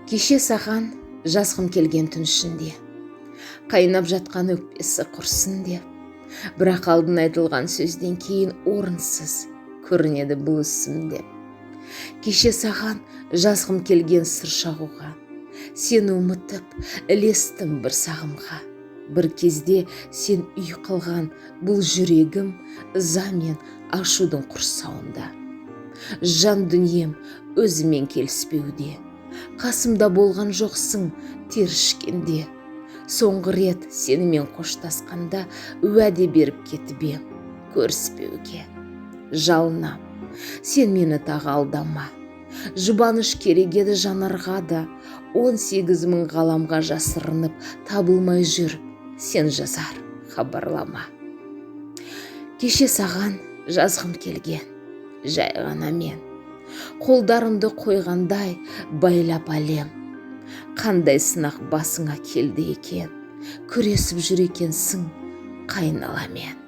Кеше саған жазғым келген түн ішінде, қайнап жатқан өкпесі құрсын деп, бірақ алдын айтылған сөзден кейін орынсыз көрінеді бұл ісім деп. Кеше саған жазғым келген сыр шағуға, сені ұмытып ілестім бір сағымға. Бір кезде сен үй қылған бұл жүрегім ыза мен ашудың құрсауында. Жан дүнием өзімен келіспеуде, қасымда болған жоқсың терішкенде. Соңғы рет сенімен қоштасқанда уәде беріп кетіп ем көріспеуге. Жалынам, сен мені тағы алдама. Жұбаныш керек еді жанарға да, 18 мың ғаламға жасырынып табылмай жүр, сен жазар хабарлама. Кеше саған жазғым келген, жай ғана мен, қолдарымды қойғандай байлап әлем. Қандай сынақ басыңа келді екен, күресіп жүр екенсің қайналамен.